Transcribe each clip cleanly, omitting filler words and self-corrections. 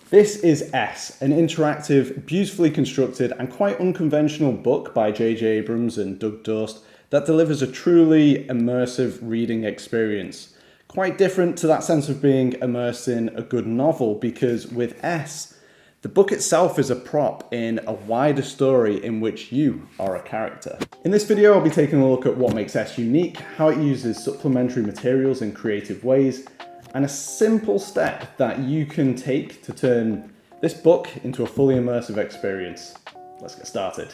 This is S, an interactive, beautifully constructed and quite unconventional book by J.J. Abrams and Doug Dorst that delivers a truly immersive reading experience. Quite different to that sense of being immersed in a good novel, because with S, the book itself is a prop in a wider story in which you are a character. In this video, I'll be taking a look at what makes S unique, how it uses supplementary materials in creative ways, and a simple step that you can take to turn this book into a fully immersive experience. Let's get started.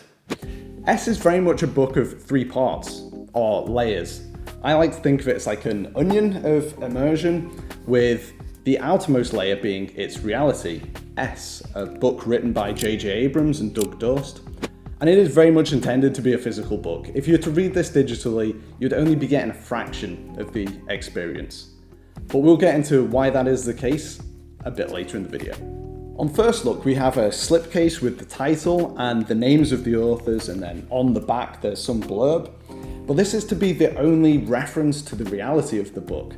S is very much a book of three parts, or layers. I like to think of it as like an onion of immersion, with the outermost layer being its reality, S, a book written by J.J. Abrams and Doug Dorst. And it is very much intended to be a physical book. If you were to read this digitally, you'd only be getting a fraction of the experience. But we'll get into why that is the case a bit later in the video. On first look, we have a slipcase with the title and the names of the authors, and then on the back there's some blurb. But this is to be the only reference to the reality of the book.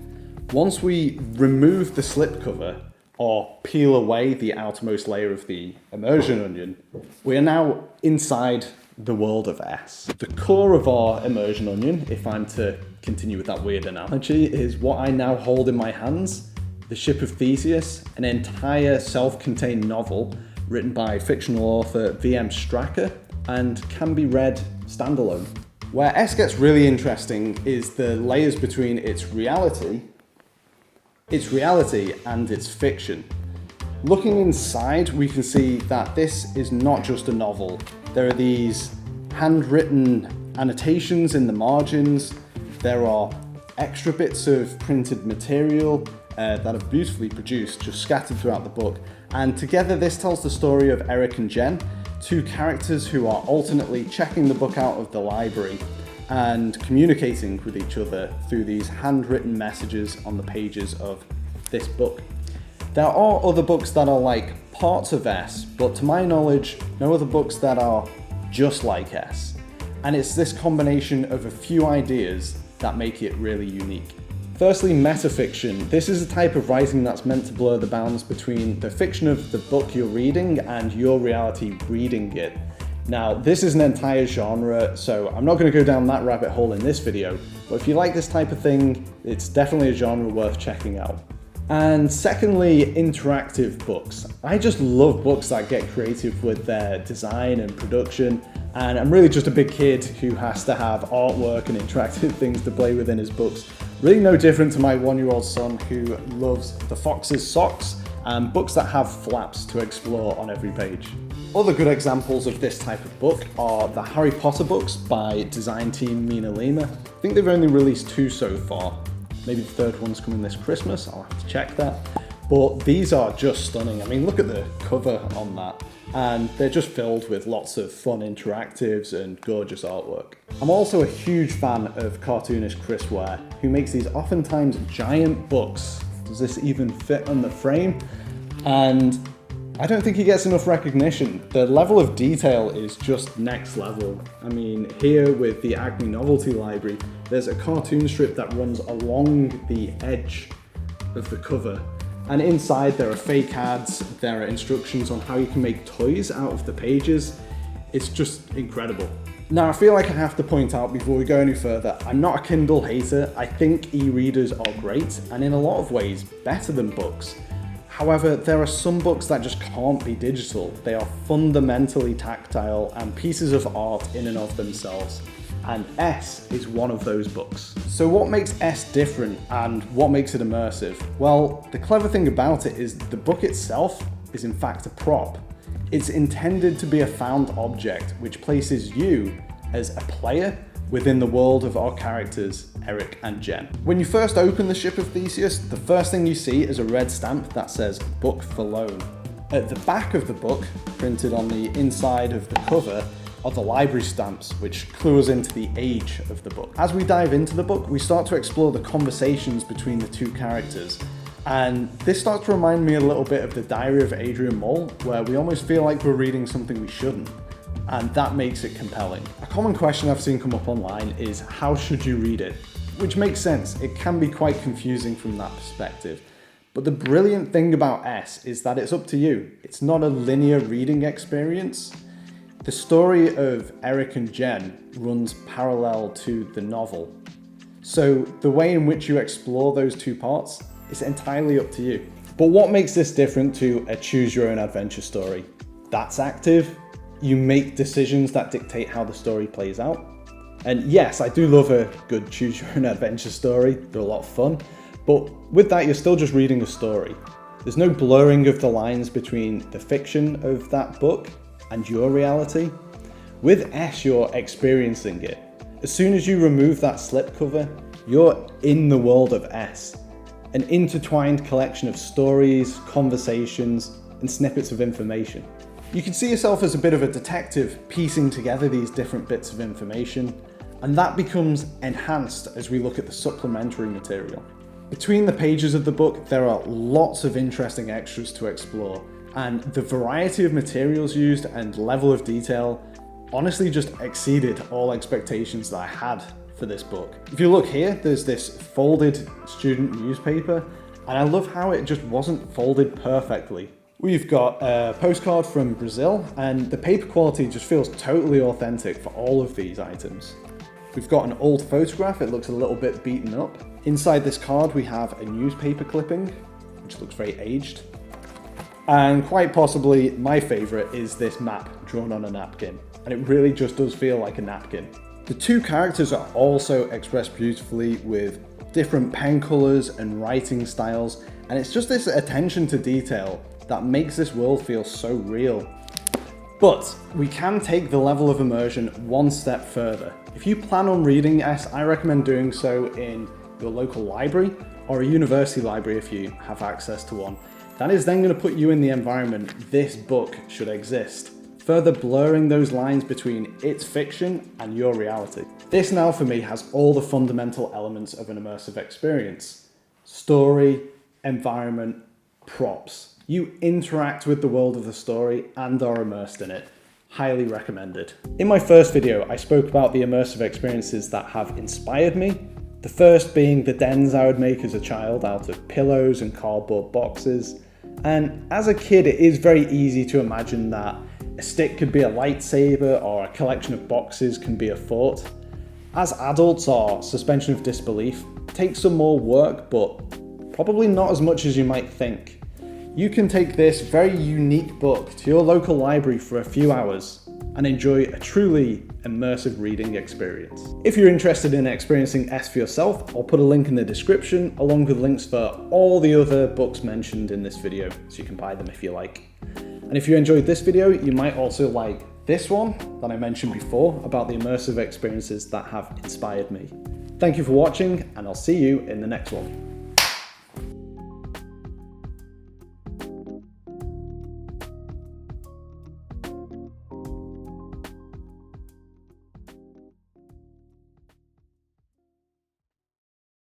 Once we remove the slipcover, or peel away the outermost layer of the immersion onion, we are now inside the world of S. The core of our immersion onion, if I'm to continue with that weird analogy, is what I now hold in my hands, the Ship of Theseus, an entire self-contained novel written by fictional author V.M. Stracker and can be read standalone. Where S gets really interesting is the layers between its reality and its fiction. Looking inside, we can see that this is not just a novel. There are these handwritten annotations in the margins. There are extra bits of printed material that are beautifully produced, just scattered throughout the book. And together this tells the story of Eric and Jen, two characters who are alternately checking the book out of the library and communicating with each other through these handwritten messages on the pages of this book. There are other books that are like parts of S, but to my knowledge, no other books that are just like S. And it's this combination of a few ideas that make it really unique. Firstly, metafiction. This is a type of writing that's meant to blur the bounds between the fiction of the book you're reading and your reality reading it. Now, this is an entire genre, so I'm not going to go down that rabbit hole in this video, but if you like this type of thing, it's definitely a genre worth checking out. And secondly, interactive books. I just love books that get creative with their design and production, and I'm really just a big kid who has to have artwork and interactive things to play with in his books. Really no different to my 1-year-old son who loves The Fox's Socks and books that have flaps to explore on every page. Other good examples of this type of book are the Harry Potter books by design team Mina Lima. I think they've only released 2 so far. Maybe the third one's coming this Christmas, I'll have to check that. But these are just stunning. I mean, look at the cover on that. And they're just filled with lots of fun interactives and gorgeous artwork. I'm also a huge fan of cartoonist Chris Ware, who makes these oftentimes giant books. Does this even fit on the frame? And I don't think he gets enough recognition. The level of detail is just next level. I mean, here with the Acme Novelty Library, there's a cartoon strip that runs along the edge of the cover. And inside there are fake ads, there are instructions on how you can make toys out of the pages. It's just incredible. Now, I feel like I have to point out before we go any further, I'm not a Kindle hater. I think e-readers are great and in a lot of ways better than books. However, there are some books that just can't be digital. They are fundamentally tactile and pieces of art in and of themselves. And S is one of those books. So what makes S different and what makes it immersive? Well, the clever thing about it is the book itself is in fact a prop. It's intended to be a found object, which places you as a player within the world of our characters, Eric and Jen. When you first open the Ship of Theseus, the first thing you see is a red stamp that says book for loan. At the back of the book, printed on the inside of the cover, are the library stamps, which clue us into the age of the book. As we dive into the book, we start to explore the conversations between the two characters. And this starts to remind me a little bit of the Diary of Adrian Mole, where we almost feel like we're reading something we shouldn't. And that makes it compelling. A common question I've seen come up online is, how should you read it? Which makes sense. It can be quite confusing from that perspective. But the brilliant thing about S is that it's up to you. It's not a linear reading experience. The story of Eric and Jen runs parallel to the novel. So the way in which you explore those two parts is entirely up to you. But what makes this different to a choose your own adventure story? That's active. You make decisions that dictate how the story plays out. And yes, I do love a good choose your own adventure story. They're a lot of fun. But with that, you're still just reading a story. There's no blurring of the lines between the fiction of that book and your reality. With S, you're experiencing it. As soon as you remove that slipcover, you're in the world of S. An intertwined collection of stories, conversations, and snippets of information. You can see yourself as a bit of a detective piecing together these different bits of information, and that becomes enhanced as we look at the supplementary material. Between the pages of the book, there are lots of interesting extras to explore, and the variety of materials used and level of detail honestly just exceeded all expectations that I had for this book. If you look here, there's this folded student newspaper, and I love how it just wasn't folded perfectly. We've got a postcard from Brazil, and the paper quality just feels totally authentic for all of these items. We've got an old photograph, it looks a little bit beaten up. Inside this card we have a newspaper clipping, which looks very aged. And quite possibly my favourite is this map drawn on a napkin, and it really just does feel like a napkin. The two characters are also expressed beautifully with different pen colours and writing styles, and it's just this attention to detail that makes this world feel so real. But we can take the level of immersion one step further. If you plan on reading S, I recommend doing so in your local library or a university library if you have access to one. That is then going to put you in the environment this book should exist, further blurring those lines between its fiction and your reality. This now for me has all the fundamental elements of an immersive experience. Story, environment, props. You interact with the world of the story and are immersed in it. Highly recommended. In my first video, I spoke about the immersive experiences that have inspired me. The first being the dens I would make as a child out of pillows and cardboard boxes. And as a kid, it is very easy to imagine that a stick could be a lightsaber or a collection of boxes can be a fort. As adults, our suspension of disbelief takes some more work, but probably not as much as you might think. You can take this very unique book to your local library for a few hours and enjoy a truly immersive reading experience. If you're interested in experiencing S for yourself, I'll put a link in the description along with links for all the other books mentioned in this video so you can buy them if you like. And if you enjoyed this video, you might also like this one that I mentioned before about the immersive experiences that have inspired me. Thank you for watching, and I'll see you in the next one.